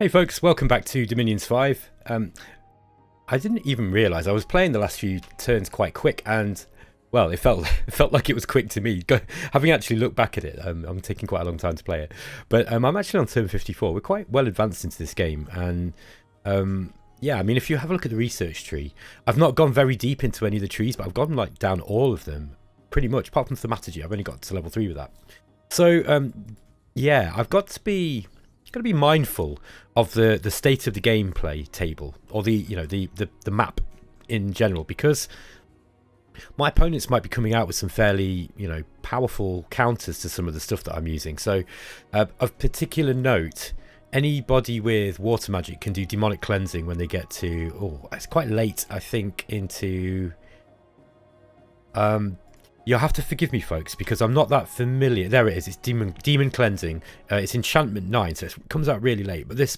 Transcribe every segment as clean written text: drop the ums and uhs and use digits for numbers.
Hey folks, welcome back to Dominions 5. I didn't even realise I was playing the last few turns quite quick, and well, it felt like it was quick to me. Having actually looked back at it, I'm taking quite a long time to play it. But I'm actually on turn 54. We're quite well advanced into this game, and yeah, I mean, if you have a look at the research tree, I've not gone very deep into any of the trees, but I've gone like down all of them pretty much, apart from thaumaturgy. I've only got to level 3 with that. So yeah, I've got to be mindful of the state of the gameplay table, or the map in general, because my opponents might be coming out with some fairly powerful counters to some of the stuff that I'm using. So of particular note, anybody with water magic can do demonic cleansing when they get to it's quite late, I think, into you'll have to forgive me, folks, because I'm not that familiar. There it is. It's demon cleansing. It's enchantment 9, so it comes out really late. But this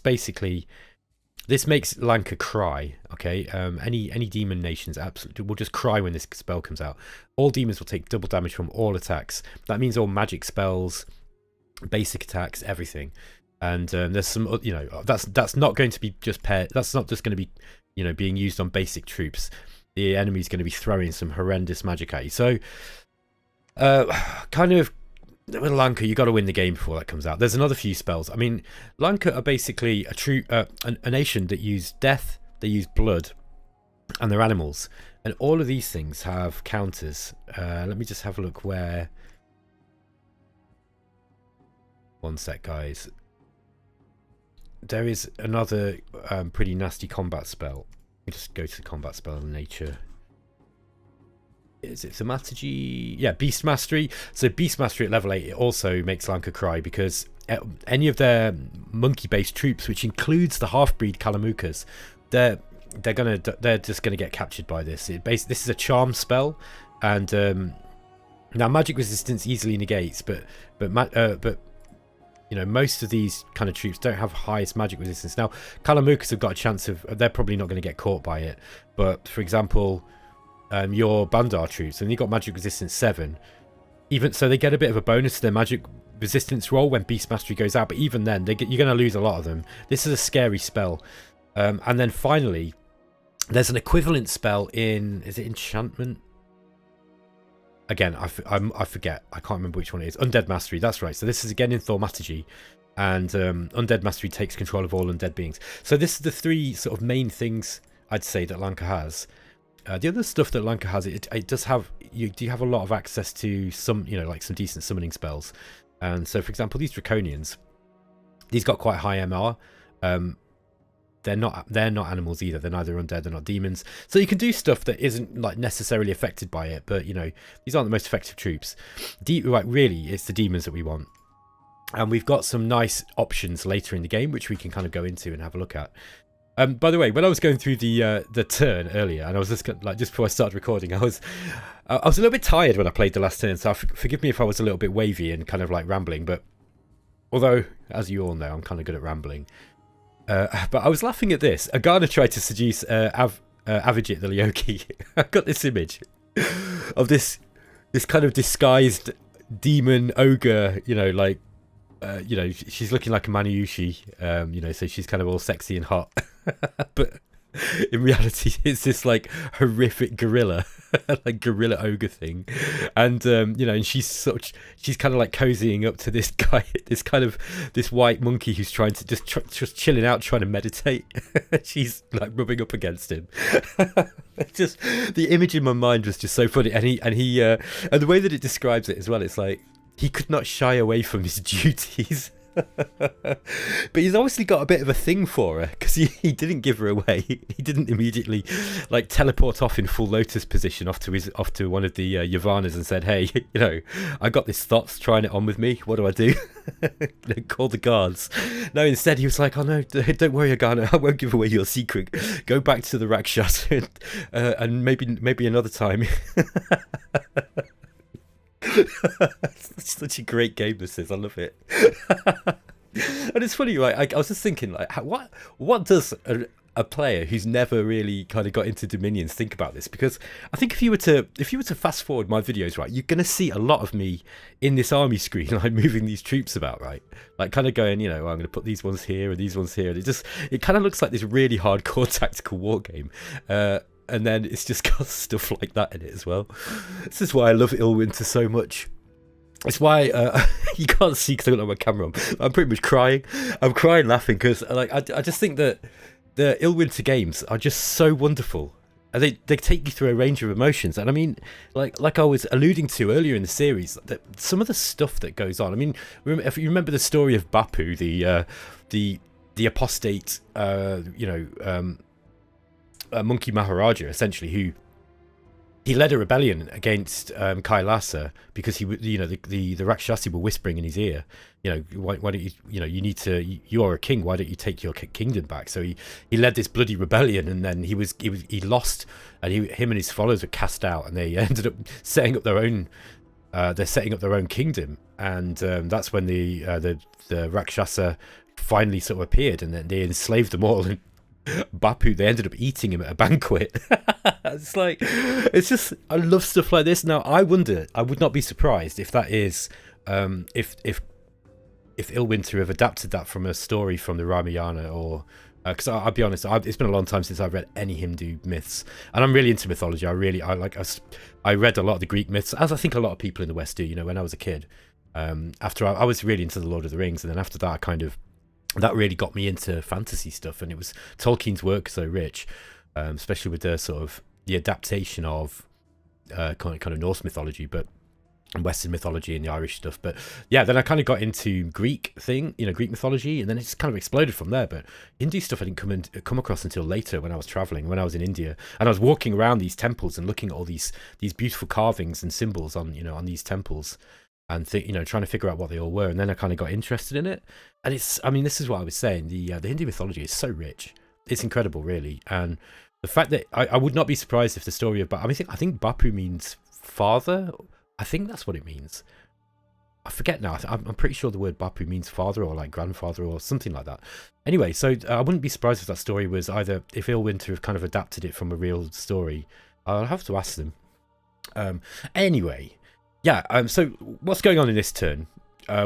makes Lanka cry. Okay, any demon nations absolutely will just cry when this spell comes out. All demons will take double damage from all attacks. That means all magic spells, basic attacks, everything. And there's some, that's not going to be just paired. That's not just going to be, being used on basic troops. The enemy's going to be throwing some horrendous magic at you. So, kind of, with Lanka, you got to win the game before that comes out. There's another few spells. I mean, Lanka are basically a nation that use death, they use blood, and they're animals. And all of these things have counters. Let me just have a look where. One sec, guys. There is another pretty nasty combat spell. Let me just go to the combat spell in nature. Is it thaumaturgy? Yeah, Beast Mastery. So Beast Mastery at level 8, it also makes Lanka cry, because any of their monkey-based troops, which includes the half-breed Kalamukas, they're just gonna get captured by this. This is a charm spell, and now magic resistance easily negates, but most of these kind of troops don't have highest magic resistance. Now, Kalamukas have got a chance of, they're probably not going to get caught by it. But, for example, your Bandar troops, and you've got magic resistance 7. Even so, they get a bit of a bonus to their magic resistance roll when Beast Mastery goes out. But even then, you're going to lose a lot of them. This is a scary spell. And then finally, there's an equivalent spell in, is it Enchantment? Again, I forget. I can't remember which one it is. Undead Mastery, that's right. So this is again in thaumaturgy, and Undead Mastery takes control of all undead beings. So this is the three sort of main things I'd say that Lanka has. The other stuff that Lanka has, it does have, you do have a lot of access to some, like some decent summoning spells. And so, for example, these Draconians, these got quite high MR. They're not animals either. They're neither undead, they're not demons. So you can do stuff that isn't like necessarily affected by it, but these aren't the most effective troops. Really, it's the demons that we want. And we've got some nice options later in the game, which we can kind of go into and have a look at. By the way, when I was going through the turn earlier, and I was just before I started recording, I was a little bit tired when I played the last turn, so forgive me if I was a little bit wavy and kind of like rambling. But although, as you all know, I'm kind of good at rambling. But I was laughing at this. Agana tried to seduce Avijit the Leoki. I've got this image of this kind of disguised demon ogre, she's looking like a Maniushi, so she's kind of all sexy and hot. But in reality, it's this like horrific gorilla, like gorilla ogre thing, and and she's kind of like cozying up to this guy, this white monkey who's trying to just chilling out, trying to meditate. She's like rubbing up against him. Just the image in my mind was just so funny, and the way that it describes it as well, it's like he could not shy away from his duties. But he's obviously got a bit of a thing for her, because he didn't give her away. He didn't immediately like teleport off in full lotus position off to one of the Yavanas and said, hey, I got this thoughts trying it on with me, what do I do? Call the guards. No, instead he was like, oh no, don't worry, Agana, I won't give away your secret. Go back to the Rakshasha and maybe another time. Such a great game this is. I love it. And it's funny, right? I was just thinking, like, what does a player who's never really kind of got into Dominions think about this, because I think if you were to fast forward my videos, right, you're gonna see a lot of me in this army screen, like moving these troops about, right, like kind of going, you know, I'm gonna put these ones here and these ones here, and it kind of looks like this really hardcore tactical war game, and then it's just got stuff like that in it as well. This is why I love Illwinter so much. It's why you can't see because I don't have my camera on. I'm pretty much crying. I'm crying laughing because like I just think that the Illwinter games are just so wonderful. And they take you through a range of emotions. And I mean, like I was alluding to earlier in the series, that some of the stuff that goes on. I mean, if you remember the story of Bapu, the apostate, monkey Maharaja, essentially, who he led a rebellion against Kailassa because the Rakshasha were whispering in his ear, you know, why don't you, you are a king, why don't you take your kingdom back? So he led this bloody rebellion, and then he lost, and him and his followers were cast out, and they ended up setting up their own. They're setting up their own kingdom, and that's when the Rakshasa finally sort of appeared, and then they enslaved them all. And Bapu, they ended up eating him at a banquet. it's just, I love stuff like this. Now I wonder, I would not be surprised if that is if Illwinter have adapted that from a story from the Ramayana, or because I'll be honest, it's been a long time since I've read any Hindu myths, and I'm really into mythology. I read a lot of the Greek myths, as I think a lot of people in the West do, you know, when I was a kid. After I was really into the Lord of the Rings, and then after that that really got me into fantasy stuff, and it was Tolkien's work so rich, especially with the sort of the adaptation of kind of Norse mythology, but and Western mythology and the Irish stuff. But yeah, then I kind of got into Greek mythology, and then it just kind of exploded from there. But Hindu stuff I didn't come across until later, when I was traveling, when I was in India, and I was walking around these temples and looking at all these beautiful carvings and symbols on these temples, and trying to figure out what they all were. And then I kind of got interested in it. And this is what I was saying, the Hindu mythology is so rich. It's incredible, really. And the fact that I would not be surprised if the story of I think Bapu means father. I think that's what it means. I forget now. I'm pretty sure the word Bapu means father, or like grandfather, or something like that. Anyway, so I wouldn't be surprised if that story was either, if Illwinter have kind of adapted it from a real story. I'll have to ask them. Anyway, yeah. So what's going on in this turn?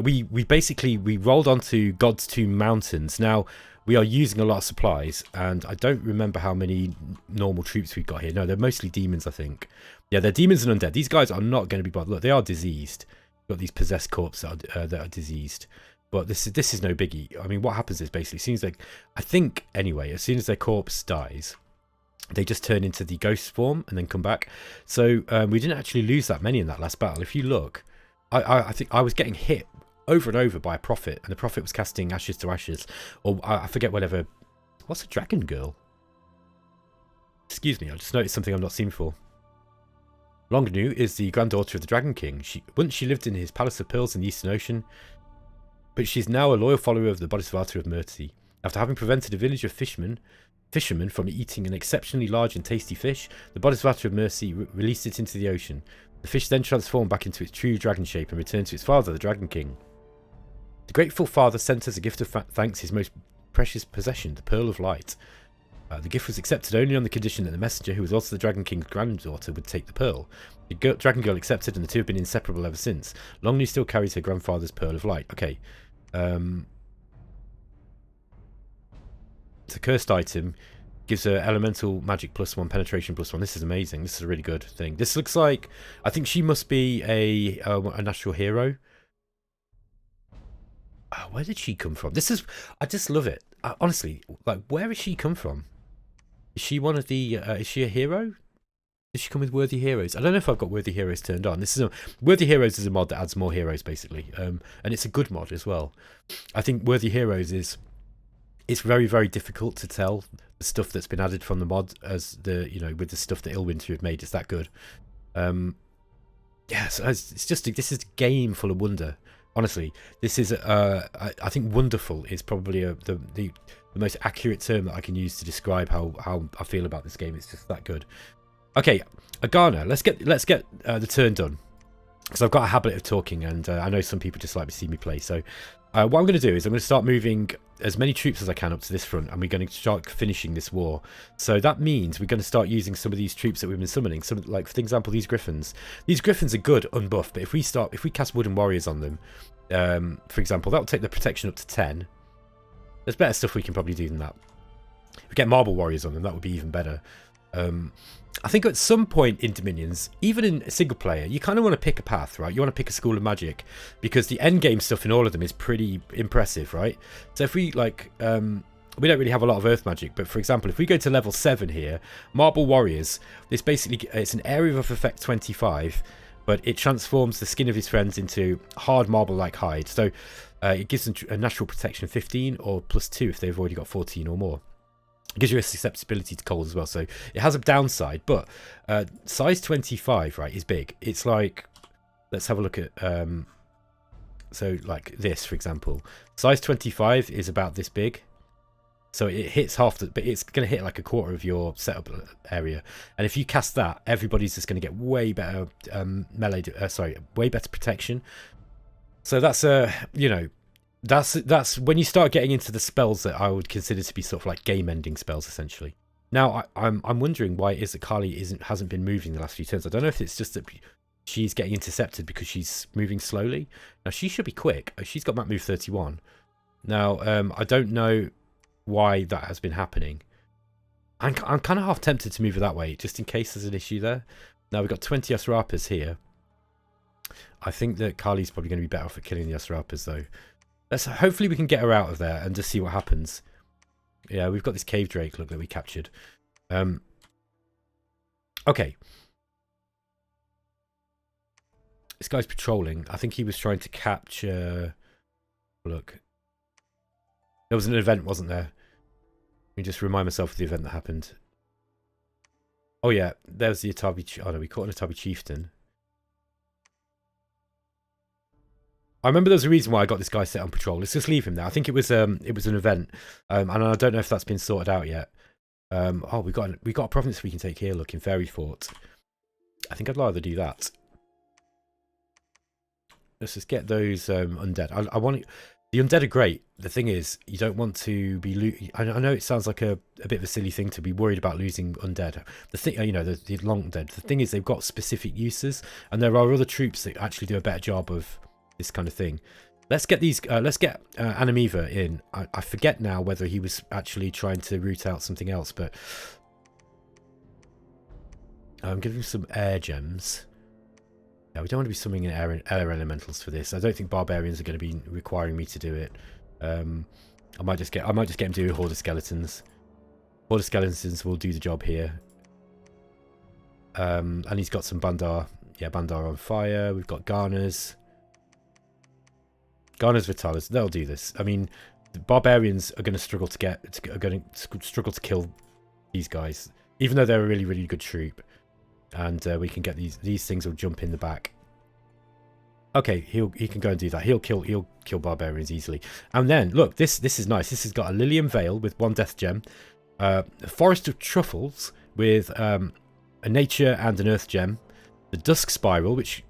We rolled onto God's Two Mountains. Now we are using a lot of supplies, and I don't remember how many normal troops we've got here. No, they're mostly demons, I think. Yeah, they're demons and undead. These guys are not going to be bothered. Look, they are diseased. We've got these possessed corpses that are diseased, but this is no biggie. I mean, what happens is basically, as soon as their corpse dies, they just turn into the ghost form and then come back. So we didn't actually lose that many in that last battle. If you look, I think I was getting hit over and over by a prophet, and the prophet was casting ashes to ashes, or I forget whatever. What's a dragon girl? Excuse me, I just noticed something I've not seen before. Longnu is the granddaughter of the Dragon King. Once she lived in his palace of pearls in the Eastern Ocean, but she's now a loyal follower of the Bodhisattva of Mercy. After having prevented a village of fishermen from eating an exceptionally large and tasty fish, the Bodhisattva of Mercy released it into the ocean. The fish then transformed back into its true dragon shape and returned to its father, the Dragon King. The grateful father sent as a gift of thanks his most precious possession, the Pearl of Light. The gift was accepted only on the condition that the messenger, who was also the Dragon King's granddaughter, would take the pearl. The Dragon Girl accepted, and the two have been inseparable ever since. Longnu still carries her grandfather's Pearl of Light. Okay. It's a cursed item. Gives her elemental magic +1, penetration +1. This is amazing. This is a really good thing. This looks like, I think she must be a natural hero. Where did she come from? I just love it. Honestly, like, where has she come from? Is she one of the? Is she a hero? Does she come with worthy heroes? I don't know if I've got worthy heroes turned on. Worthy heroes is a mod that adds more heroes, basically, and it's a good mod as well. I think worthy heroes is. It's very, very difficult to tell the stuff that's been added from the mod as with the stuff that Illwinter have made. It's that good. Yes, this is a game full of wonder. Honestly, this is I think wonderful is probably the most accurate term that I can use to describe how I feel about this game. It's just that good. Okay, Agana, let's get the turn done, because I've got a habit of talking, and I know some people just like to see me play. So What I'm going to do is I'm going to start moving as many troops as I can up to this front, and we're going to start finishing this war. So that means we're going to start using some of these troops that we've been summoning. Some, like for example, these Griffins. These Griffins are good unbuffed, but if we cast Wooden Warriors on them, for example, that will take the protection up to 10. There's better stuff we can probably do than that. If we get Marble Warriors on them, that would be even better. I think at some point in Dominions, even in single player, you kind of want to pick a path, right? You want to pick a school of magic, because the end game stuff in all of them is pretty impressive, right? So if we like, we don't really have a lot of earth magic, but for example, if we go to level 7 here, Marble Warriors, this basically, it's an area of effect 25, but it transforms the skin of his friends into hard marble-like hide. So it gives them a natural protection of 15 or +2 if they've already got 14 or more. It gives you a susceptibility to cold as well, so it has a downside, but size 25, right, is big. It's like, let's have a look at, so like this, for example. Size 25 is about this big, so it hits half the, but it's going to hit like a quarter of your setup area. And if you cast that, everybody's just going to get way better melee, way better protection. So that's you know, that's when you start getting into the spells that I would consider to be sort of like game-ending spells, essentially. Now, I'm wondering why it is that Kali hasn't been moving the last few turns. I don't know if it's just that she's getting intercepted because she's moving slowly. Now, she should be quick. She's got map move 31. Now, I don't know why that has been happening. I'm kind of half tempted to move her that way, just in case there's an issue there. Now, we've got 20 Yasrapas here. I think that Kali's probably going to be better off at killing the Yasrapas, though. Hopefully we can get her out of there and just see what happens. Yeah, we've got this cave drake, look, that we captured. Okay. This guy's patrolling. I think he was trying to capture... Look. There was an event, wasn't there? Let me just remind myself of the event that happened. Oh yeah, there's the Atabi... Oh no, we caught an Atabi chieftain. I remember there's a reason why I got this guy set on patrol. Let's just leave him there. I think it was an event, and I don't know if that's been sorted out yet. Oh, we got a province we can take here. Look, in Fairy Fort. I think I'd rather do that. Let's just get those undead. I want the undead are great. The thing is, you don't want to be. I know it sounds like a bit of a silly thing to be worried about losing undead. The thing, you know, the long dead. The thing is, they've got specific uses, and there are other troops that actually do a better job of this kind of thing. Let's get these. Let's get Anamiva in. I forget now whether he was actually trying to root out something else, but I'm giving him some air gems. Yeah, we don't want to be summoning air elementals for this. I don't think barbarians are going to be requiring me to do it. I might just get him to do horde of skeletons. Horde of skeletons will do the job here. And he's got some Bandar. Yeah, Bandar on fire. We've got Garners. Garners Vitalis, they'll do this. I mean, the barbarians are going to struggle to kill these guys, even though they're a really, really good troop. And we can get these things will jump in the back. Okay, he can go and do that. He'll kill barbarians easily. And then look, this is nice. This has got a Lilium Veil with 1 death gem, a Forest of Truffles with a nature and an earth gem. The Dusk Spiral, which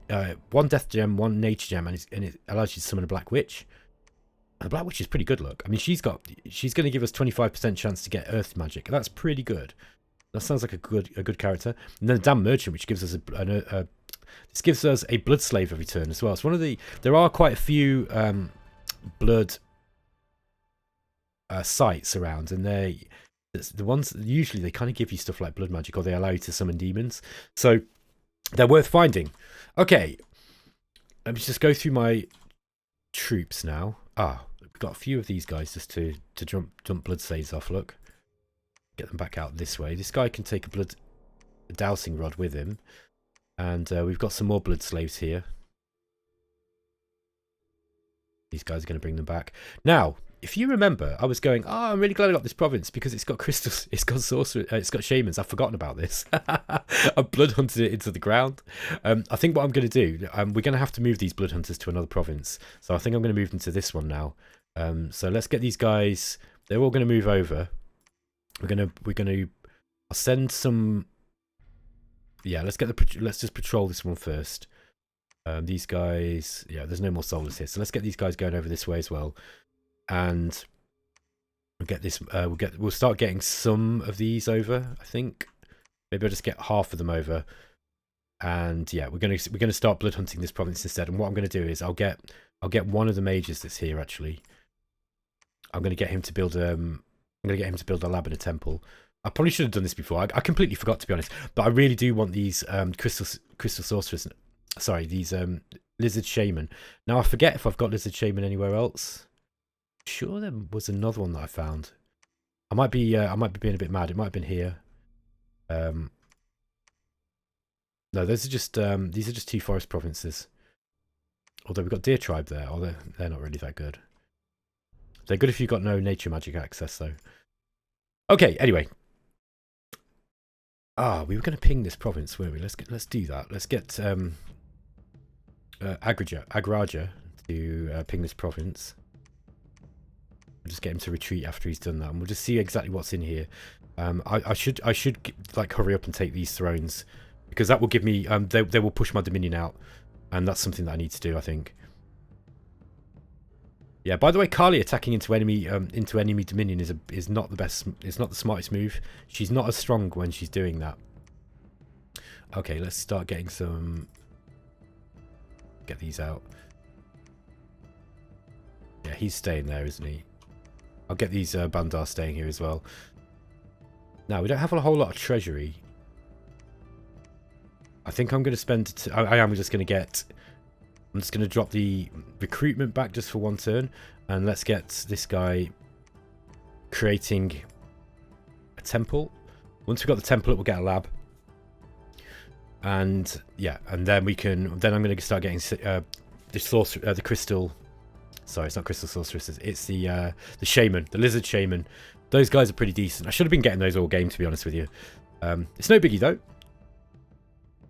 1 death gem, 1 nature gem, and it allows you to summon a Black Witch. And the Black Witch is pretty good. Look, I mean, she's going to give us 25% chance to get Earth magic. That's pretty good. That sounds like a good character. And then the Damn Merchant, which gives us this gives us a Blood Slave every turn as well. It's one of the. There are quite a few blood sites around, and the ones usually they kind of give you stuff like blood magic, or they allow you to summon demons. So they're worth finding. Okay, let me just go through my troops now. We've got a few of these guys just to dump blood slaves off. Look, get them back out this way. This guy can take a dowsing rod with him, and we've got some more blood slaves here. These guys are going to bring them back now. If you remember, I was going, I'm really glad I got this province because it's got crystals, it's got sorcery, it's got shamans. I've forgotten about this. I've blood hunted it into the ground. I think what I'm going to do, we're going to have to move these blood hunters to another province. So I think I'm going to move them to this one now. So let's get these guys. They're all going to move over. I'll send some. Yeah, let's just patrol this one first. These guys, yeah, there's no more soldiers here, so let's get these guys going over this way as well, and we'll get this. We'll start getting some of these over. I think maybe I'll just get half of them over, and yeah, we're gonna start blood hunting this province instead. And what I'm gonna do is I'll get one of the mages that's here actually. I'm gonna get him to build a lab and a temple. I probably should have done this before. I completely forgot, to be honest. But I really do want these crystal sorcerers. Sorry, these lizard shaman. Now I forget if I've got lizard shaman anywhere else. I'm sure there was another one that I found. I might be being a bit mad. It might have been here. No, those are just these are just 2 forest provinces. Although we've got deer tribe there. Although they're not really that good. They're good if you've got no nature magic access, though. Okay, anyway. We were going to ping this province, weren't we? Let's do that. Let's get Agraja to ping this province. We'll just get him to retreat after he's done that, and we'll just see exactly what's in here. I should like hurry up and take these thrones, because that will give me they will push my dominion out, and that's something that I need to do, I think. Yeah, by the way, Kali attacking into enemy dominion is not the best. It's not the smartest move. She's not as strong when she's doing that. Okay, let's start getting some. Get these out. Yeah, he's staying there, isn't he? I'll get these Bandar staying here as well. Now we don't have a whole lot of treasury. I think I'm going to spend. I am just going to get. I'm just going to drop the recruitment back just for 1 turn, and let's get this guy creating a temple. Once we've got the temple, we'll get a lab, and yeah, and then we can. Then I'm going to start getting the crystal. Sorry, it's not crystal sorceresses. It's the shaman, the lizard shaman. Those guys are pretty decent. I should have been getting those all game, to be honest with you. It's no biggie though.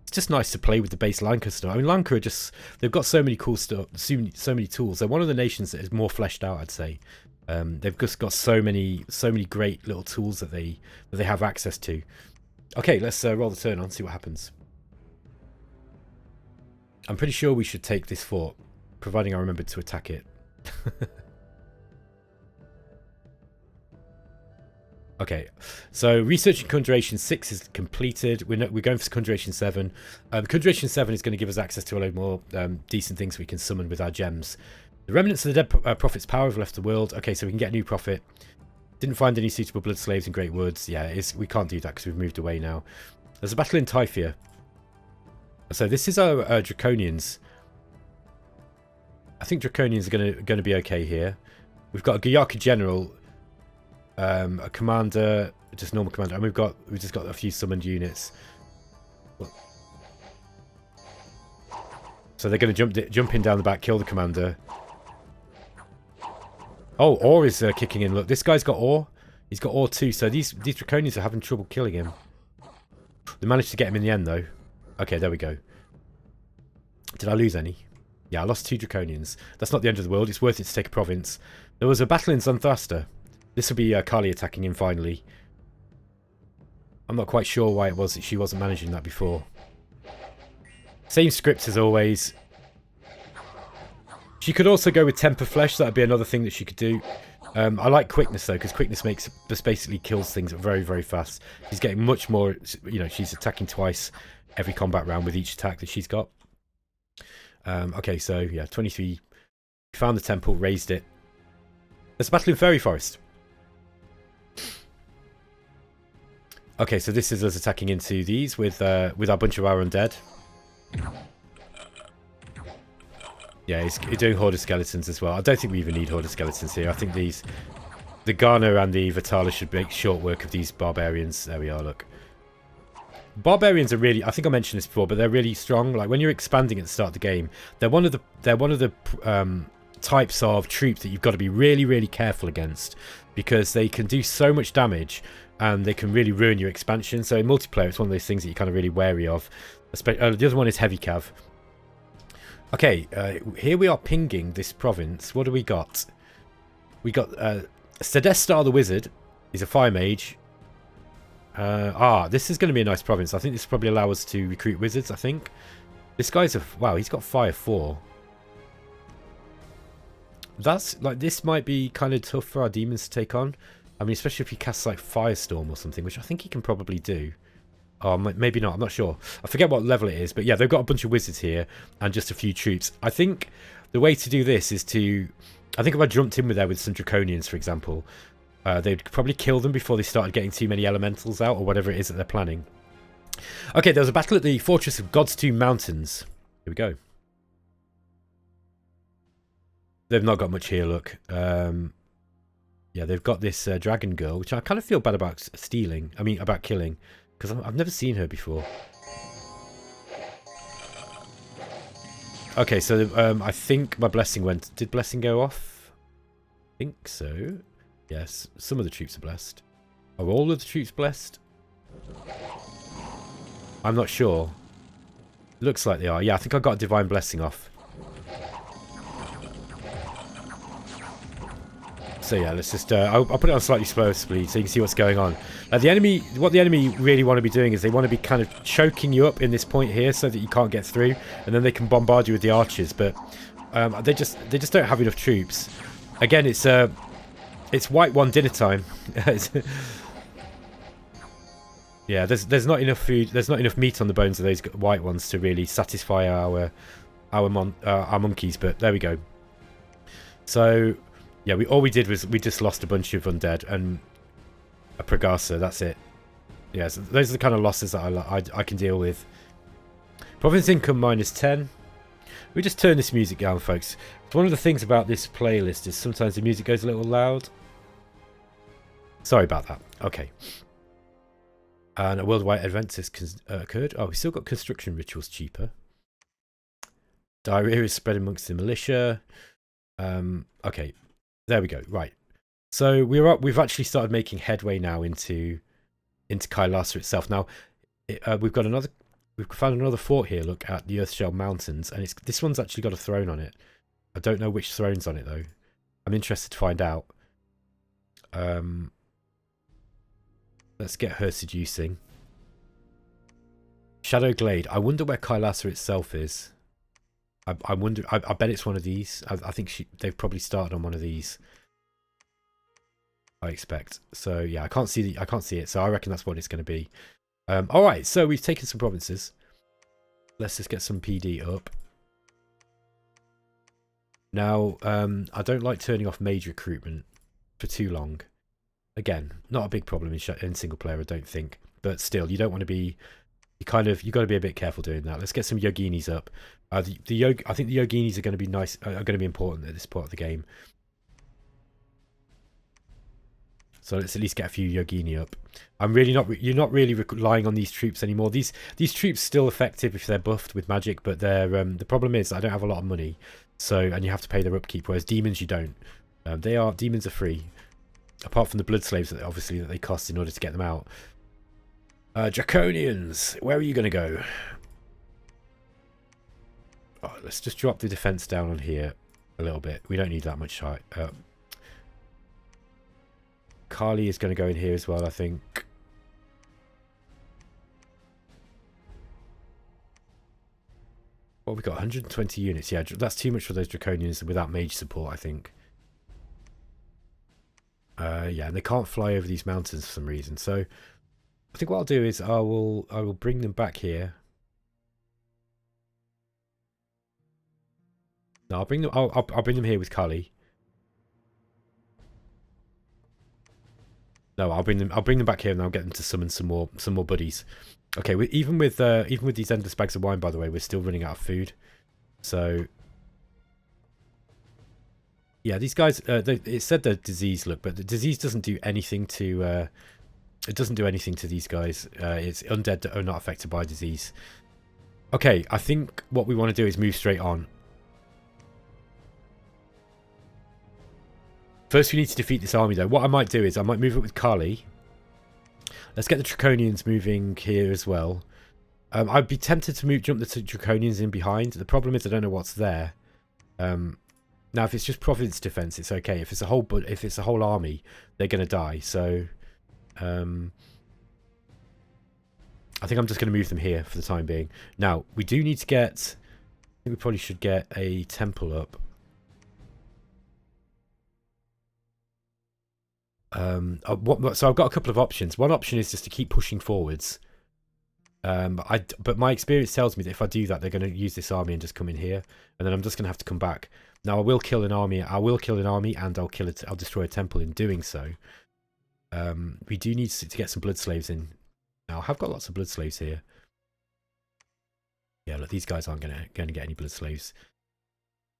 It's just nice to play with the base Lanka stuff. I mean, Lanka are just, they've got so many cool stuff, so many tools. They're one of the nations that is more fleshed out, I'd say. They've just got so many great little tools that they have access to. Okay, let's roll the turn on, see what happens. I'm pretty sure we should take this fort, providing I remember to attack it. Okay, so researching Conjuration 6 is completed. We're going for Conjuration 7. Conjuration 7 is going to give us access to a lot more decent things we can summon with our gems. The remnants of the dead prophet's power have left the world. Okay, so we can get a new prophet. Didn't find any suitable blood slaves in Great Woods. Yeah, we can't do that because we've moved away now. There's a battle in Typhia. So this is our Draconians. I think Draconians are going to be okay here. We've got a Gayaka general. A commander, just normal commander, and we've just got a few summoned units. So they're going to jump in down the back, kill the commander. Oh, Ore is kicking in. Look, this guy's got Ore. He's got Ore too. So these Draconians are having trouble killing him. They managed to get him in the end though. Okay, there we go. Did I lose any? Yeah, I lost 2 Draconians. That's not the end of the world. It's worth it to take a province. There was a battle in Xanthaster. This will be Kali attacking him finally. I'm not quite sure why it was that she wasn't managing that before. Same script as always. She could also go with Temper Flesh. That would be another thing that she could do. I like Quickness though, because Quickness just basically kills things very, very fast. She's getting much more, you know, she's attacking twice every combat round with each attack that she's got. Okay, so yeah, 23. Found the temple, raised it. There's a battle in Fairy Forest. Okay, so this is us attacking into these with our bunch of our undead. Yeah, he's doing Horde of Skeletons as well. I don't think we even need Horde of Skeletons here. I think the Ghana and the Vitala should make short work of these barbarians. There we are, look. Barbarians are really, I think I mentioned this before, but they're really strong. Like when you're expanding at the start of the game, they're one of the types of troops that you've got to be really, really careful against, because they can do so much damage and they can really ruin your expansion. So in multiplayer, it's one of those things that you're kind of really wary of. The other one is Heavy Cav. Okay, here we are pinging this province. What do we got? We got Sedestar the Wizard. He's a fire mage. This is going to be a nice province. I think this will probably allow us to recruit wizards, I think. This guy's a... Wow, he's got fire 4. That's like, this might be kind of tough for our demons to take on. I mean, especially if he casts like Firestorm or something, which I think he can probably do. Oh, maybe not. I'm not sure. I forget what level it is, but yeah, they've got a bunch of wizards here and just a few troops. I think the way to do this is to... I think if I jumped in with there with some Draconians, for example, they'd probably kill them before they started getting too many elementals out or whatever it is that they're planning. Okay, there was a battle at the Fortress of God's Two Mountains. Here we go. They've not got much here, look. Yeah, they've got this dragon girl, which I kind of feel bad about stealing. I mean, about killing. Because I've never seen her before. Okay, so I think my blessing went... Did blessing go off? I think so. Yes, some of the troops are blessed. Are all of the troops blessed? I'm not sure. Looks like they are. Yeah, I think I got a divine blessing off. So yeah, let's just... I'll put it on slightly slower speed so you can see what's going on. The enemy... What the enemy really want to be doing is they want to be kind of choking you up in this point here so that you can't get through. And then they can bombard you with the archers. But they just don't have enough troops. Again, it's white one dinner time. Yeah, there's not enough food. There's not enough meat on the bones of those white ones to really satisfy our monkeys. But there we go. So... Yeah, all we did was we just lost a bunch of undead and a Pragasa. That's it. Yeah, so those are the kind of losses that I can deal with. Province income -10. We just turn this music down, folks. One of the things about this playlist is sometimes the music goes a little loud. Sorry about that. Okay. And a worldwide event has occurred. Oh, we still got construction rituals cheaper. Diarrhea is spread amongst the militia. Okay. There we go. Right. So we've actually started making headway now into Kailassa itself. Now we've found another fort here. Look at the Earthshell Mountains, and this one's actually got a throne on it. I don't know which throne's on it though. I'm interested to find out. Let's get her seducing. Shadow Glade. I wonder where Kailassa itself is. I wonder. I bet it's one of these. I think they've probably started on one of these. I expect. So yeah, I can't see it. So I reckon that's what it's going to be. All right. So we've taken some provinces. Let's just get some PD up. Now, I don't like turning off mage recruitment for too long. Again, not a big problem in single player, I don't think. But still, you don't want to be. You got to be a bit careful doing that. Let's get some yoginis up. I think the yoginis are going to be nice. Are going to be important at this part of the game. So let's at least get a few yogini up. You're not really relying on these troops anymore. These troops still effective if they're buffed with magic, but they're the problem is I don't have a lot of money. So and you have to pay their upkeep. Whereas demons you don't. Demons are free, apart from the blood slaves that obviously that they cost in order to get them out. Draconians, where are you going to go? Oh, let's just drop the defense down on here a little bit. We don't need that much height. Kali is going to go in here as well, I think. Well, we've got 120 units. Yeah, that's too much for those Draconians without mage support, I think. Yeah, and they can't fly over these mountains for some reason. So I think what I'll do is I will bring them back here. No, I'll bring them here with Kali. No, I'll bring them back here and I'll get them to summon some more buddies. Okay, even with these endless bags of wine, by the way, we're still running out of food. So yeah, these guys it said they're disease, look, but the disease doesn't do anything to it doesn't do anything to these guys. It's undead that are not affected by disease. Okay, I think what we want to do is move straight on. First, we need to defeat this army, though. What I might do is I might move it with Kali. Let's get the Draconians moving here as well. I'd be tempted to jump the Draconians in behind. The problem is I don't know what's there. Now, if it's just province defense, it's okay. If it's a whole army, they're going to die. So, I think I'm just going to move them here for the time being. Now, we do need to get... I think we probably should get a temple up. So I've got a couple of options. One option is just to keep pushing forwards. But my experience tells me that if I do that, they're going to use this army and just come in here. And then I'm just going to have to come back. Now, I will kill an army. And I'll destroy a temple in doing so. We do need to get some blood slaves in. Now, I have got lots of blood slaves here. Yeah, look, these guys aren't going to get any blood slaves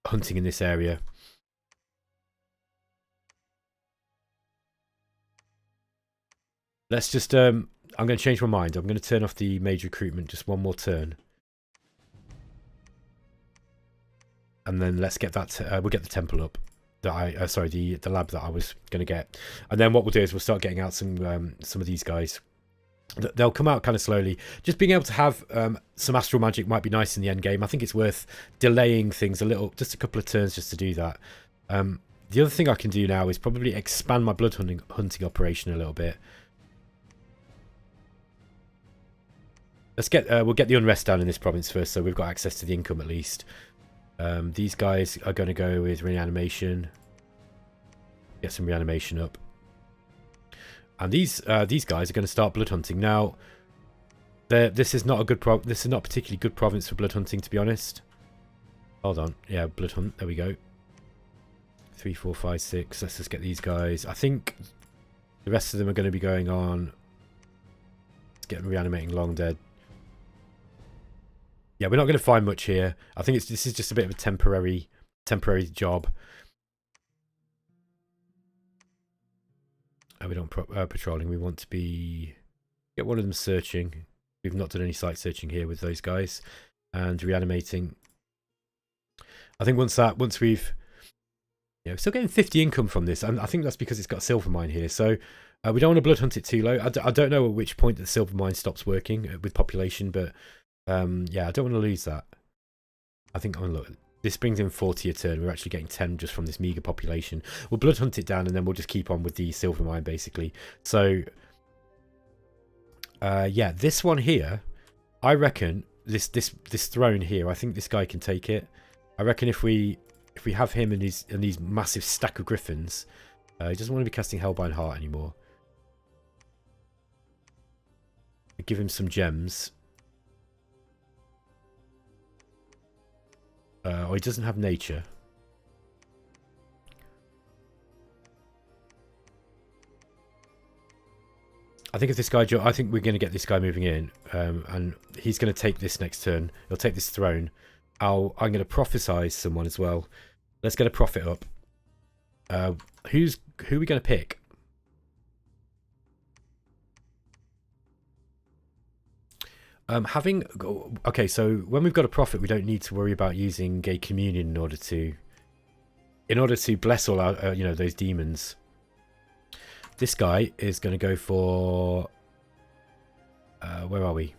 hunting in this area. Let's just, I'm going to change my mind. I'm going to turn off the mage recruitment just one more turn. And then let's get that, we'll get the temple up. That sorry, the lab that I was going to get. And then what we'll do is we'll start getting out some of these guys. They'll come out kind of slowly. Just being able to have some astral magic might be nice in the end game. I think it's worth delaying things a little, just a couple of turns just to do that. The other thing I can do now is probably expand my blood hunting operation a little bit. Let's get we'll get the unrest down in this province first, so we've got access to the income at least. These guys are going to go with reanimation. Get some reanimation up. And these guys are going to start blood hunting now. This is not a good this is not a particularly good province for blood hunting, to be honest. Hold on, yeah, blood hunt. There we go. 3, 4, 5, 6. Let's just get these guys. I think the rest of them are going to be going on. Let's get them reanimating long dead. Yeah, we're not going to find much here. I think this is just a bit of a temporary job. We don't patrolling. We want to be get one of them searching. We've not done any site searching here with those guys, and reanimating. I think once we've, we're still getting 50 income from this, and I think that's because it's got a silver mine here. So we don't want to blood hunt it too low. I don't know at which point the silver mine stops working with population, but yeah, I don't want to lose that. I think, look, this brings in 40 a turn. We're actually getting 10 just from this meager population. We'll blood hunt it down, and then we'll just keep on with the silver mine, basically. So, yeah, this one here, I reckon this throne here, I think this guy can take it. I reckon if we have him and these massive stack of griffins, he doesn't want to be casting Hellbind Heart anymore. Give him some gems. Or he doesn't have nature. I think if this guy, I think we're going to get this guy moving in, and he's going to take this next turn. He'll take this throne. I'm going to prophesize someone as well. Let's get a prophet up. Who are we going to pick? Okay, so when we've got a prophet, we don't need to worry about using a communion in order to bless all our those demons. This guy is going to go for where are we?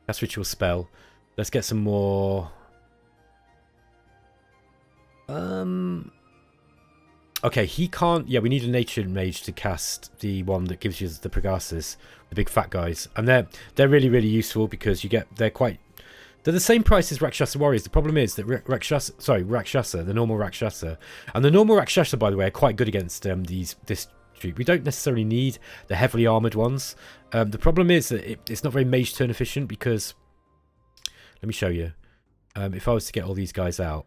Cast ritual spell. Let's get some more. Okay, he can't. Yeah, we need a nature mage to cast the one that gives you the Pragasas, the big fat guys, and they're really useful because they're the same price as Rakshasa warriors. The problem is that Rakshasa, the normal Rakshasa, and the normal Rakshasa, by the way, are quite good against this troop. We don't necessarily need the heavily armored ones. The problem is that it's not very mage turn efficient because, let me show you. If I was to get all these guys out.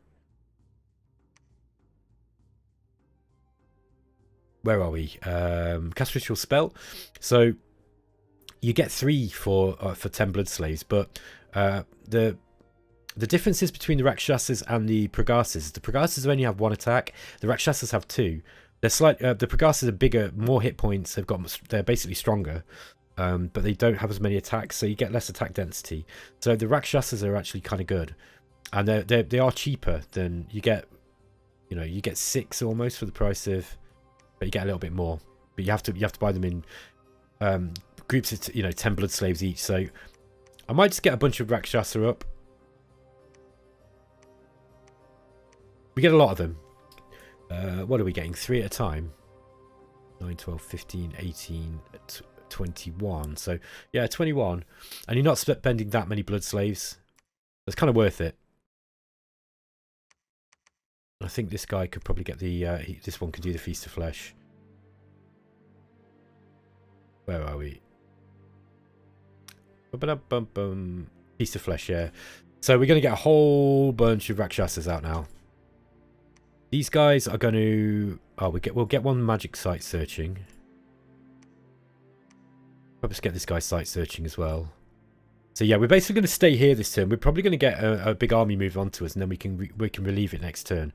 Where are we? Cast ritual spell. So you get 3 for 10 blood slaves, but the differences between the Rakshasas and the Pragasas. The Pragasas only have 1 attack. The Rakshasas have 2. They're the Pragasas are bigger, more hit points. They're basically stronger, but they don't have as many attacks, so you get less attack density. So the Rakshasas are actually kind of good, and they are cheaper than you get. You get 6 almost for the price of. But you get a little bit more. But you have to buy them in groups of 10 blood slaves each. So I might just get a bunch of Rakshasa up. We get a lot of them. What are we getting? 3 at a time. 9, 12, 15, 18. 21. So yeah, 21, and you're not spending that many blood slaves. It's kind of worth it. I think this guy could probably get the this one could do the Feast of Flesh. Where are we? Feast of Flesh, yeah. So we're going to get a whole bunch of Rakshasas out now. These guys are going to... Oh, we'll get one magic site searching. Let's get this guy site searching as well. So yeah, we're basically going to stay here this turn. We're probably going to get a big army move onto us, and then we can relieve it next turn.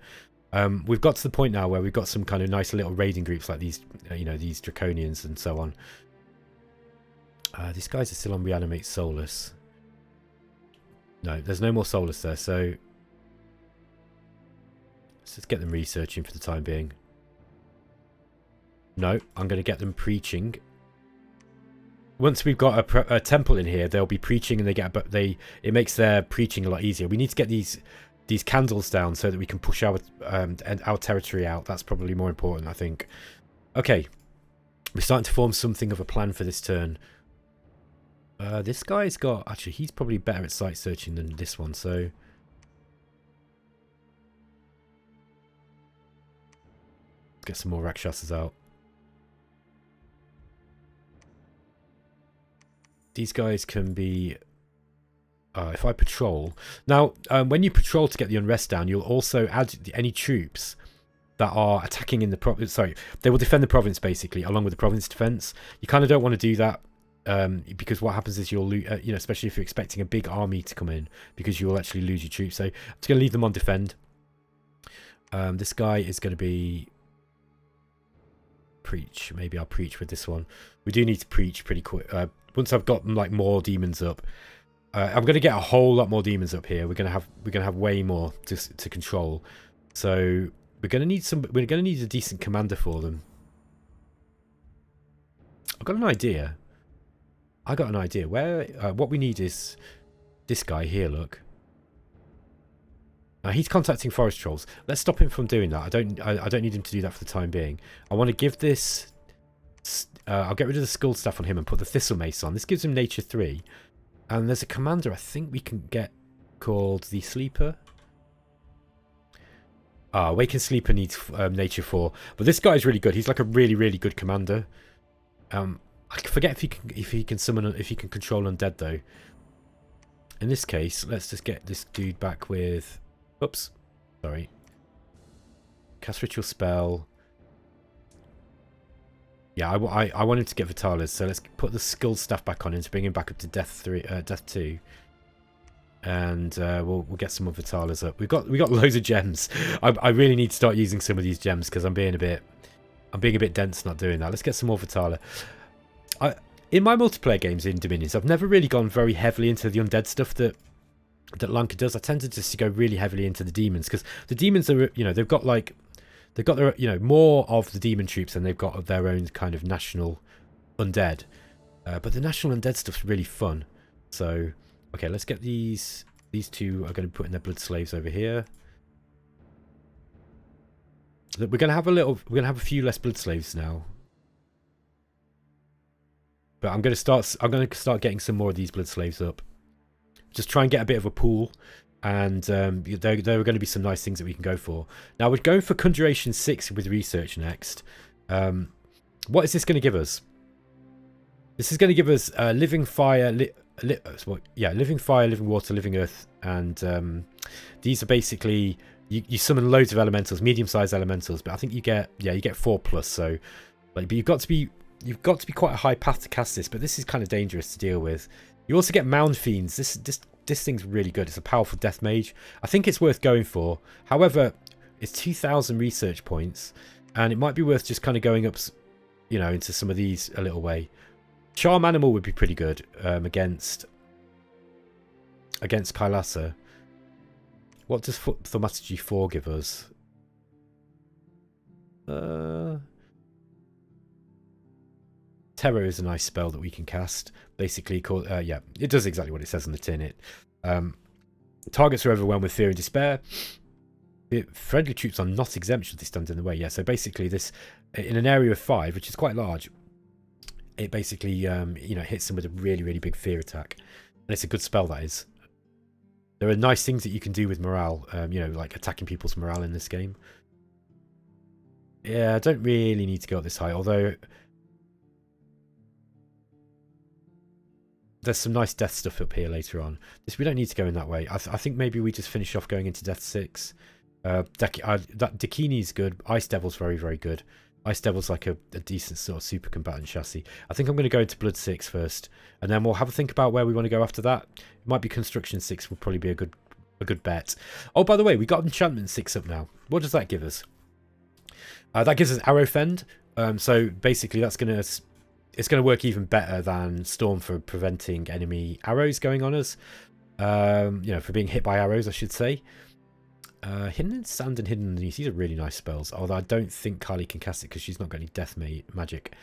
We've got to the point now where we've got some kind of nice little raiding groups like these, you know, these Draconians and so on. These guys are still on Reanimate Soulless. No, there's no more Soulless there, so let's just get them researching for the time being. No, I'm going to get them preaching. Once we've got a temple in here, they'll be preaching, and it makes their preaching a lot easier. We need to get these candles down so that we can push our territory out. That's probably more important, I think. Okay, we're starting to form something of a plan for this turn. This guy's got... Actually, he's probably better at site searching than this one, so... Let's get some more Rakshasas out. These guys can be... if I patrol... Now, when you patrol to get the unrest down, you'll also add any troops that are attacking in the province. Sorry, they will defend the province, basically, along with the province defense. You kind of don't want to do that. Because what happens is you'll lose, you know, especially if you're expecting a big army to come in, because you will actually lose your troops. So I'm just going to leave them on defend. This guy is going to be preach. Maybe I'll preach with this one. We do need to preach pretty quick. Once I've got like more demons up, I'm going to get a whole lot more demons up here. We're going to have way more to control. So we're going to need We're going to need a decent commander for them. I've got an idea. Where what we need is this guy here. Look, he's contacting forest trolls. Let's stop him from doing that. I don't need him to do that for the time being. I want to give this. I'll get rid of the skull staff on him and put the thistle mace on. This gives him nature 3, and there's a commander I think we can get called the Sleeper. Awakened Sleeper needs nature 4, but this guy is really good. He's like a really good commander. I forget if he can control undead though. In this case, let's just get this dude back with... Oops, sorry. Cast ritual spell. Yeah, I wanted to get Vitalis, so let's put the skill staff back on him to bring him back up to death 2, and we'll get some more Vitalis up. We got loads of gems. I really need to start using some of these gems because I'm being a bit dense not doing that. Let's get some more Vitala. In my multiplayer games in Dominions, I've never really gone very heavily into the undead stuff that Lanka does. I tended just to go really heavily into the demons because the demons are, you know, they've got their, you know, more of the demon troops than they've got of their own kind of national undead. But the national undead stuff's really fun. So okay, let's get these two are going to put in their blood slaves over here. We're going to have a few less blood slaves now. But I'm going to start getting some more of these blood slaves up. Just try and get a bit of a pool, and there are going to be some nice things that we can go for. Now we're going for Conjuration 6 with research next. What is this going to give us? This is going to give us living fire, living fire, living water, living earth, and these are basically you summon loads of elementals, medium-sized elementals. But I think you get 4+. So, like, but you've got to be quite a high path to cast this, but this is kind of dangerous to deal with. You also get Mound Fiends. This thing's really good. It's a powerful death mage. I think it's worth going for. However, it's 2,000 research points, and it might be worth just kind of going up, you know, into some of these a little way. Charm Animal would be pretty good against Kailassa. What does Thaumaturgy 4 give us? Terror is a nice spell that we can cast. Basically, called yeah, it does exactly what it says on the tin. Targets are overwhelmed with fear and despair. Friendly troops are not exempt should they stand in the way. Yeah, so basically this, in an area of 5, which is quite large, it basically, you know, hits them with a really, really big fear attack. And it's a good spell, that is. There are nice things that you can do with morale, you know, like attacking people's morale in this game. Yeah, I don't really need to go up this high, although there's some nice death stuff up here later on. We don't need to go in that way. I think maybe we just finish off going into Death 6. That Dakini's good. Ice Devil's very, very good. Ice Devil's like a decent sort of super combatant chassis. I think I'm going to go into Blood 6 first, and then we'll have a think about where we want to go after that. It might be Construction 6 will probably be a good bet. Oh, by the way, we got Enchantment 6 up now. What does that give us? That gives us Arrow Fend. So basically that's going to... It's going to work even better than Storm for preventing enemy arrows going on us. You know, for being hit by arrows, I should say. Hidden in Sand and Hidden Underneath. These are really nice spells. Although I don't think Kali can cast it because she's not got any death magic.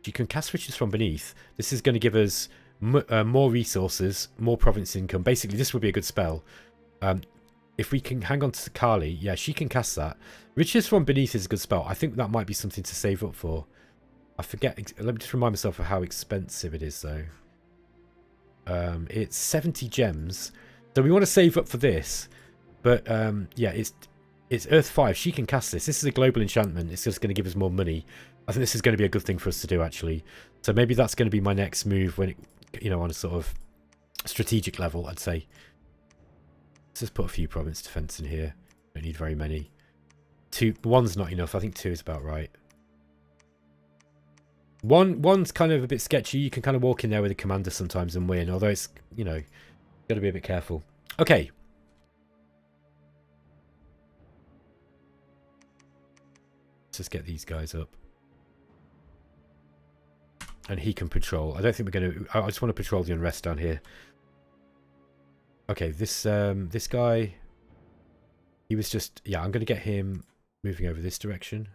She can cast Riches from Beneath. This is going to give us more resources, more province income. Basically, this would be a good spell. If we can hang on to Kali, yeah, she can cast that. Riches from Beneath is a good spell. I think that might be something to save up for. I forget. Let me just remind myself of how expensive it is, though. It's 70 gems. So we want to save up for this. But, yeah, it's Earth 5. She can cast this. This is a global enchantment. It's just going to give us more money. I think this is going to be a good thing for us to do, actually. So maybe that's going to be my next move when, you know, on a sort of strategic level, I'd say. Let's just put a few province defense in here. Don't need very many. One's not enough. I think 2 is about right. One's kind of a bit sketchy. You can kind of walk in there with a commander sometimes and win. Although it's, you know, got to be a bit careful. Okay. Let's just get these guys up. And he can patrol. I don't think we're going to... I just want to patrol the unrest down here. Okay, this guy... He was just... Yeah, I'm going to get him moving over this direction.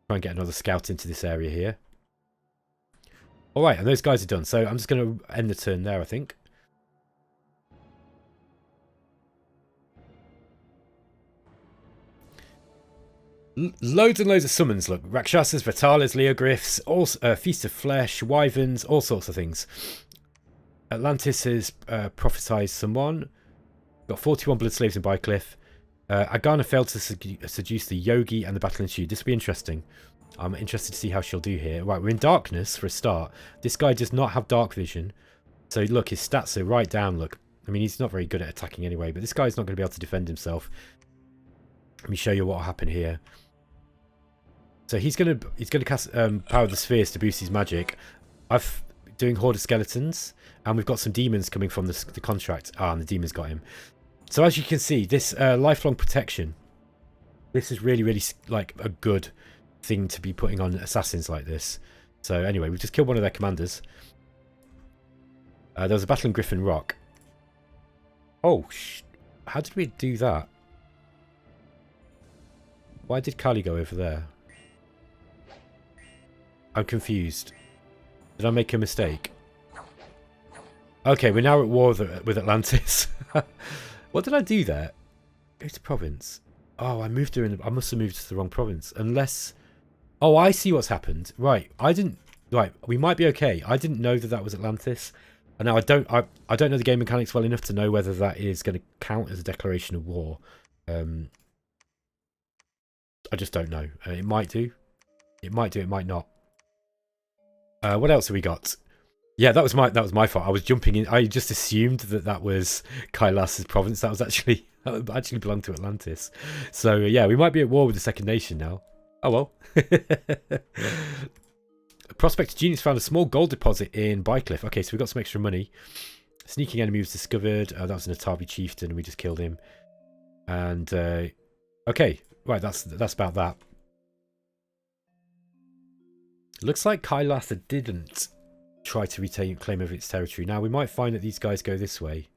Try and get another scout into this area here. Alright, and those guys are done. So I'm just going to end the turn there, I think. Loads and loads of summons, look. Rakshasas, Vatalas, Leogryphs, all, Feast of Flesh, Wyverns, all sorts of things. Atlantis has prophesized someone. Got 41 Blood Slaves in Bycliffe. Agana failed to seduce the Yogi and the Battle Ensued. This will be interesting. I'm interested to see how she'll do here. Right, we're in Darkness for a start. This guy does not have Dark Vision. So look, his stats are right down, look. I mean, he's not very good at attacking anyway, but this guy's not going to be able to defend himself. Let me show you what will happen here. So he's gonna cast Power of the Spheres to boost his magic. I've doing Horde of Skeletons, and we've got some demons coming from the contract. Ah, and the demons got him. So as you can see, this lifelong protection. This is really, really like a good thing to be putting on assassins like this. So anyway, we've just killed one of their commanders. There was a battle in Griffin Rock. Oh, how did we do that? Why did Kali go over there? I'm confused. Did I make a mistake? Okay, we're now at war with Atlantis. What did I do there? Go to province. Oh, I moved her in. I must have moved to the wrong province. Unless... Oh, I see what's happened. Right, I didn't... Right, we might be okay. I didn't know that that was Atlantis. And now I don't know the game mechanics well enough to know whether that is going to count as a declaration of war. I just don't know. It might do. It might do. It might not. What else have we got? Yeah, that was my fault. I was jumping in. I just assumed that was Kailassa's province. That actually belonged to Atlantis. So yeah, we might be at war with the Second Nation now. Oh well. Prospector Genius found a small gold deposit in Bycliffe. Okay, so we got some extra money. Sneaking enemy was discovered. That was an Atabi chieftain. We just killed him. And okay, right. That's about that. Looks like Kailassa didn't try to retain claim of its territory. Now we might find that these guys go this way.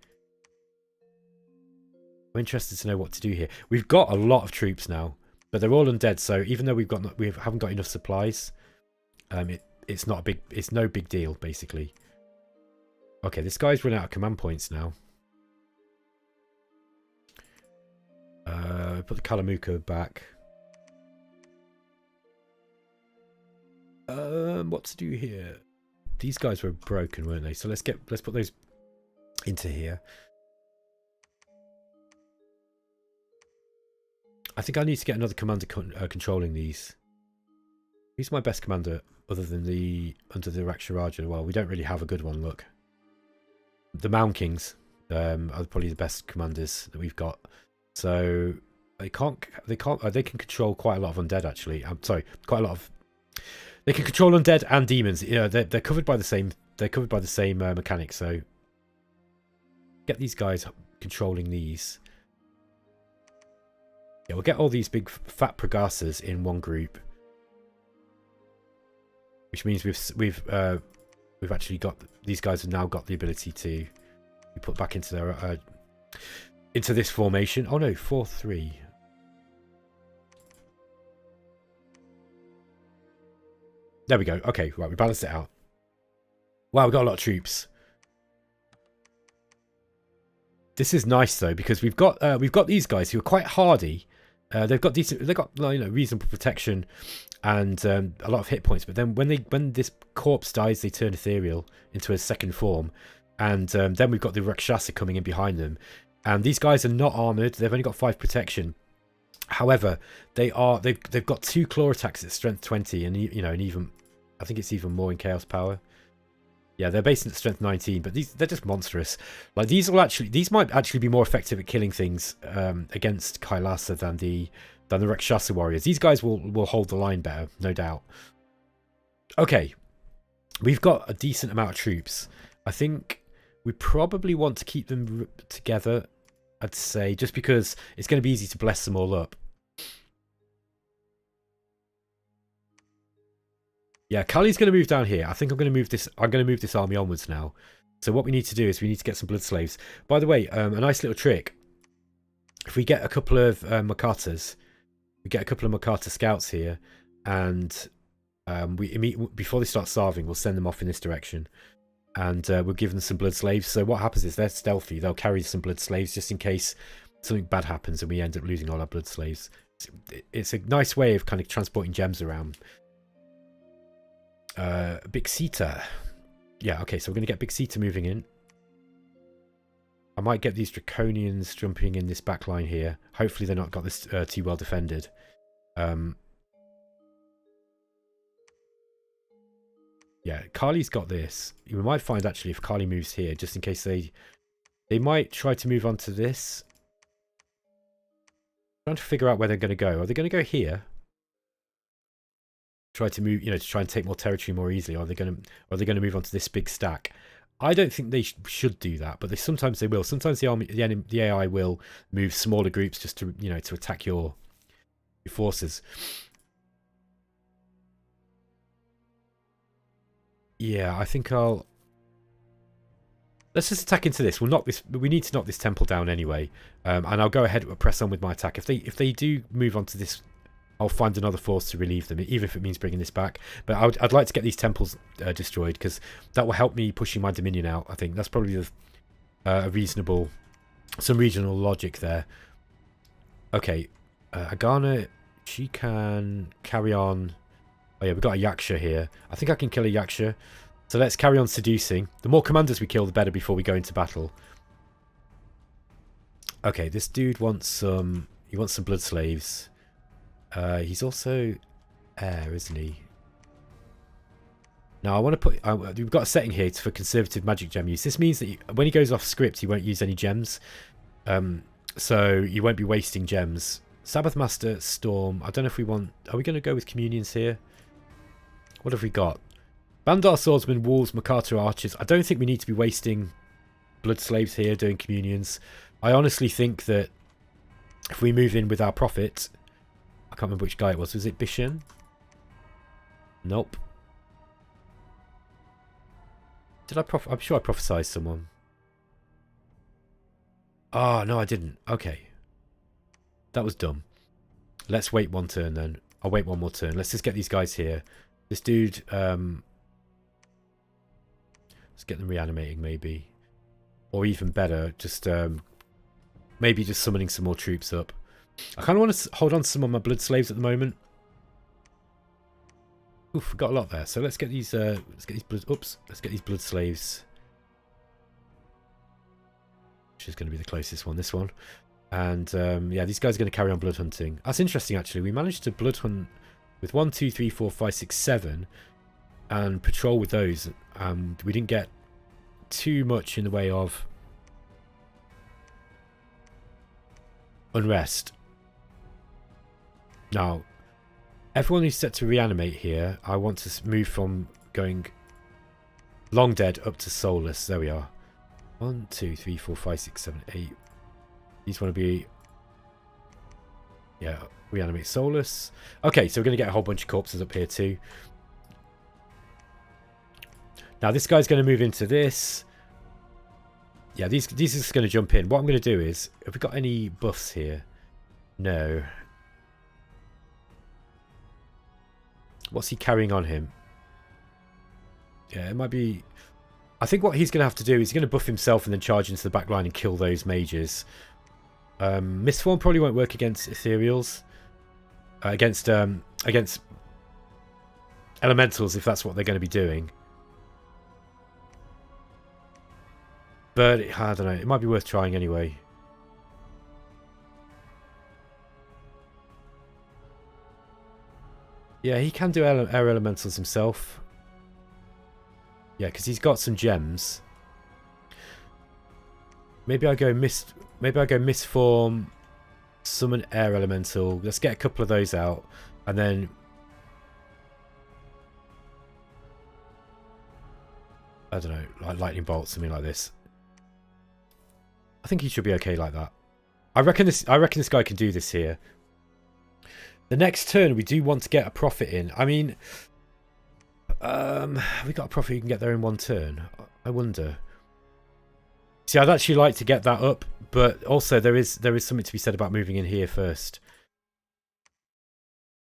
I'm interested to know what to do here. We've got a lot of troops now, but they're all undead. So even though we haven't got enough supplies, it's no big deal basically. Okay, this guy's run out of command points now. Put the Kalamuka back. What to do here? These guys were broken, weren't they? So let's put those into here. I think I need to get another commander controlling these. Who's my best commander other than under the Rakshasha? Well, we don't really have a good one. Look, the Mound Kings are probably the best commanders that we've got. So they can control quite a lot of undead. Actually, I'm sorry, quite a lot of. They can control undead and demons. You know, they're covered by the same. They're covered by the same mechanics. So get these guys controlling these. Yeah, we'll get all these big fat Pragasas in one group, which means we've actually got these guys have now got the ability to be put back into their into this formation. Oh no, 4-3. There we go. Okay, right, we balanced it out. Wow, we've got a lot of troops. This is nice though, because we've got these guys who are quite hardy. They've got reasonable protection and a lot of hit points. But then when this corpse dies, they turn ethereal into a second form, and then we've got the Rakshasa coming in behind them. And these guys are not armored. They've only got 5 protection. However, they've got 2 claw attacks at strength 20, and and even I think it's even more in chaos power. Yeah, they're based at strength 19, but they're just monstrous. Like these might actually be more effective at killing things against Kailassa than the Rakshasa warriors. These guys will hold the line better, no doubt. Okay, we've got a decent amount of troops. I think we probably want to keep them together, I'd say, just because it's going to be easy to bless them all up. Yeah, Kali's going to move down here. I think I'm going to move this. I'm going to move this army onwards now. So what we need to do is we need to get some blood slaves. By the way, a nice little trick. If we get a couple of Makatas, we get a couple of Makata scouts here, and before they start starving, we'll send them off in this direction, and we'll give them some blood slaves. So what happens is they're stealthy. They'll carry some blood slaves just in case something bad happens and we end up losing all our blood slaves. It's a nice way of kind of transporting gems around. Big Sita. Yeah, okay, so we're going to get Big Sita moving in. I might get these Draconians jumping in this back line here. Hopefully they're not got this too well defended. Yeah, Kali's got this. We might find actually if Kali moves here, just in case they might try to move on to this. I'm trying to figure out where they're going to go. Are they going to go here? Try to move, to try and take more territory more easily. Or are they going to move on to this big stack? I don't think they should do that, but sometimes they will. Sometimes the AI will move smaller groups just to to attack your forces. Yeah, I think let's just attack into this. We'll knock this. We need to knock this temple down anyway, and I'll go ahead and press on with my attack. If they do move on to this, I'll find another force to relieve them, even if it means bringing this back. But I'd like to get these temples destroyed, because that will help me pushing my dominion out. I think that's probably some regional logic there. Okay, Agana, she can carry on. Oh yeah, we've got a Yaksha here. I think I can kill a Yaksha. So let's carry on seducing. The more commanders we kill, the better before we go into battle. Okay, this dude wants some. He wants some blood slaves. He's also air, isn't he? Now I want to put. We've got a setting here for conservative magic gem use. This means that when he goes off script, he won't use any gems. So you won't be wasting gems. Sabbath Master, Storm. I don't know if we want. Are we going to go with communions here? What have we got? Bandar Swordsman, Wolves, Makata Archers. I don't think we need to be wasting blood slaves here doing communions. I honestly think that if we move in with our prophet. I can't remember which guy it was. Was it Bishan? Nope. Did I I'm sure I prophesied someone. Oh, no, I didn't. Okay. That was dumb. Let's wait one turn then. I'll wait one more turn. Let's just get these guys here. This dude, let's get them reanimating maybe. Or even better, just maybe just summoning some more troops up. I kind of want to hold on to some of my blood slaves at the moment. Oof, got a lot there. So let's get these blood. Oops, let's get these blood slaves. Which is going to be the closest one. This one. And yeah, these guys are going to carry on blood hunting. That's interesting, actually. We managed to blood hunt with 1, 2, 3, 4, 5, 6, 7, and patrol with those. We didn't get too much in the way of unrest. Now, everyone who's set to reanimate here, I want to move from going long dead up to soulless. There we are. 1, 2, 3, 4, 5, 6, 7, 8. These want to be, yeah, reanimate soulless. Okay, so we're going to get a whole bunch of corpses up here too. Now this guy's going to move into this. Yeah, these are just going to jump in. What I'm going to do is, have we got any buffs here? No. What's he carrying on him? Yeah, it might be... I think what he's going to have to do is he's going to buff himself and then charge into the back line and kill those mages. Mistform probably won't work against ethereals. Against elementals, if that's what they're going to be doing. But I don't know, it might be worth trying anyway. Yeah, he can do air elementals himself. Yeah, because he's got some gems. Maybe I go Mistform, summon air elemental. Let's get a couple of those out, and then I don't know, like lightning bolt, something like this. I think he should be okay like that. I reckon this guy can do this here. The next turn, we do want to get a prophet in. I mean, we got a prophet who can get there in one turn. I wonder. See, I'd actually like to get that up, but also there is something to be said about moving in here first.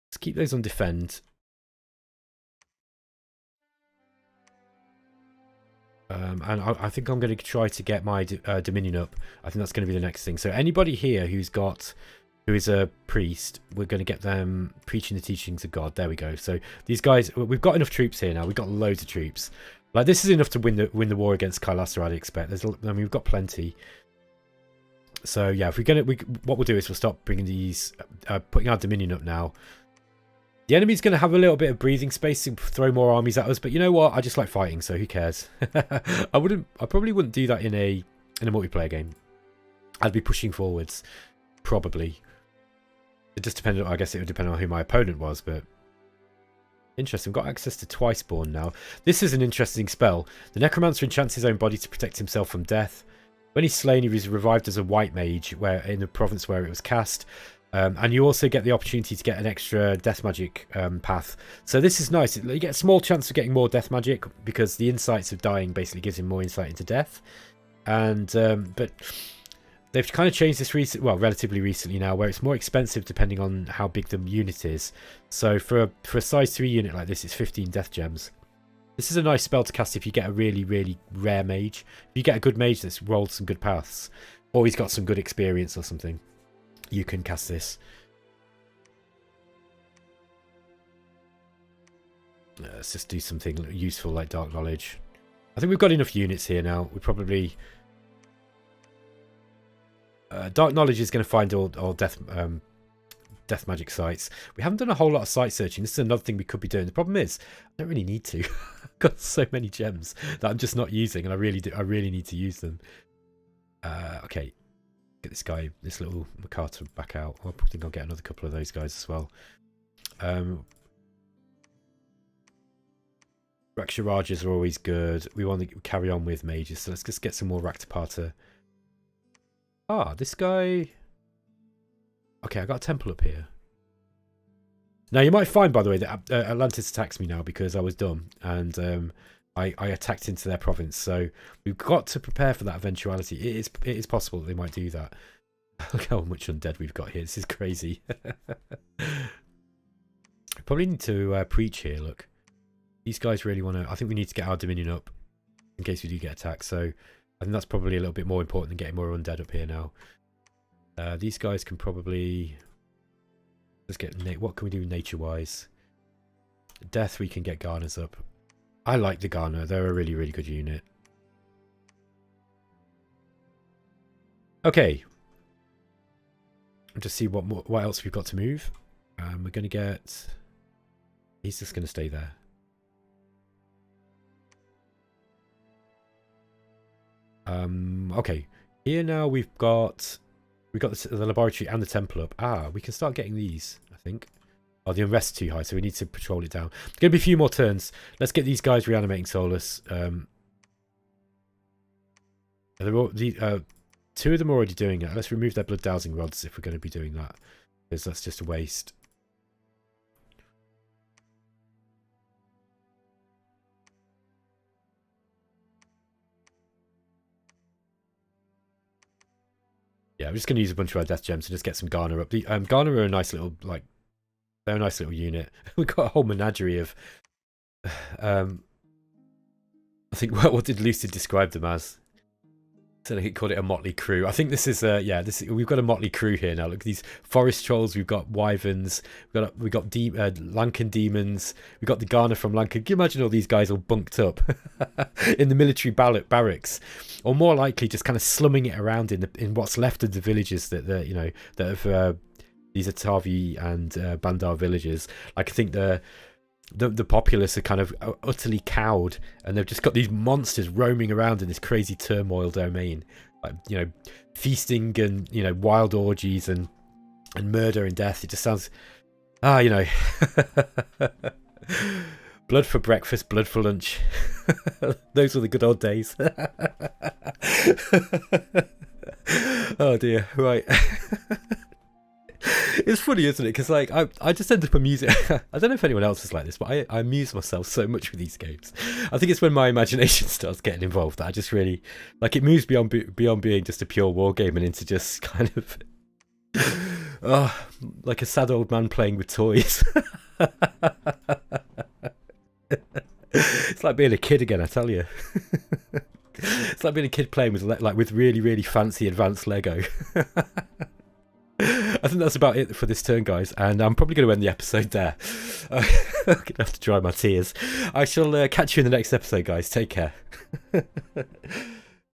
Let's keep those on defend. And I think I'm going to try to get my Dominion up. I think that's going to be the next thing. So anybody here who is a priest, we're going to get them preaching the teachings of God. There we go. So these guys, we've got enough troops here now. We've got loads of troops. Like, this is enough to win the war against Kailassa, I'd expect. I mean, we've got plenty. So yeah, if what we'll do is we'll stop bringing these, putting our Dominion up now. The enemy's going to have a little bit of breathing space to throw more armies at us, but you know what? I just like fighting, so who cares? I probably wouldn't do that in a multiplayer game. I'd be pushing forwards, probably. It just depended. I guess it would depend on who my opponent was, but interesting. We've got access to Twiceborn now. This is an interesting spell. The Necromancer enchants his own body to protect himself from death. When he's slain, he is revived as a white mage, where in the province where it was cast. And you also get the opportunity to get an extra death magic path. So this is nice. You get a small chance of getting more death magic because the insights of dying basically gives him more insight into death. And but they've kind of changed this relatively recently now, where it's more expensive depending on how big the unit is. So for a size 3 unit like this, it's 15 death gems. This is a nice spell to cast if you get a really, really rare mage. If you get a good mage that's rolled some good paths, or he's got some good experience or something, you can cast this. Let's just do something useful like Dark Knowledge. I think we've got enough units here now. We probably... Dark Knowledge is going to find all death magic sites. We haven't done a whole lot of site searching. This is another thing we could be doing. The problem is, I don't really need to. I've got so many gems that I'm just not using, and I really need to use them. Okay. Get this guy, this little Makata back out. I think I'll get another couple of those guys as well. Rakshasas are always good. We want to carry on with mages, so let's just get some more Raktapata. Ah, this guy... Okay, I got a temple up here. Now, you might find, by the way, that Atlantis attacks me now because I was dumb, and I attacked into their province, so we've got to prepare for that eventuality. It is possible that they might do that. Look how much undead we've got here. This is crazy. Probably need to preach here. Look, these guys really want to... I think we need to get our Dominion up in case we do get attacked, so I think that's probably a little bit more important than getting more undead up here now. These guys can probably... Let's get... What can we do nature-wise? Death, we can get Garners up. I like the Garner. They're a really, really good unit. Okay. Just see what else we've got to move. We're going to get... He's just going to stay there. Okay. Here now we've got the laboratory and the temple up. We can start getting these, I think. Oh, the unrest is too high, so we need to patrol it down. It's going to be a few more turns. Let's get these guys reanimating Solus. Two of them are already doing it. Let's remove their blood dowsing rods if we're going to be doing that, because that's just a waste. Yeah, I'm just going to use a bunch of our death gems to just get some Garner up. The Garner are a nice little, like, they're a nice little unit. We've got a whole menagerie of, I think, what did Lucid describe them as? So he called it a motley crew. I think this is we've got a motley crew here now. Look at these forest trolls. We've got wyverns. We've got Lankan demons. We've got the Garner from Lanka. Can you imagine all these guys all bunked up in the military barracks, or more likely just kind of slumming it around in what's left of the villages that have these Atavi and Bandar villages. Like, I think the populace are kind of utterly cowed, and they've just got these monsters roaming around in this crazy turmoil domain, like, you know, feasting and, you know, wild orgies and murder and death. It just sounds, you know, blood for breakfast, blood for lunch. Those were the good old days. Oh dear, right. It's funny, isn't it? Because, like, I just end up amusing. I don't know if anyone else is like this, but I amuse myself so much with these games. I think it's when my imagination starts getting involved that I just really, like, it moves beyond being just a pure war game and into just kind of like a sad old man playing with toys. It's like being a kid again, I tell you. It's like being a kid playing with really, really fancy advanced Lego. I think that's about it for this turn, guys, and I'm probably going to end the episode there. I'm going to have to dry my tears. I shall catch you in the next episode, guys. Take care.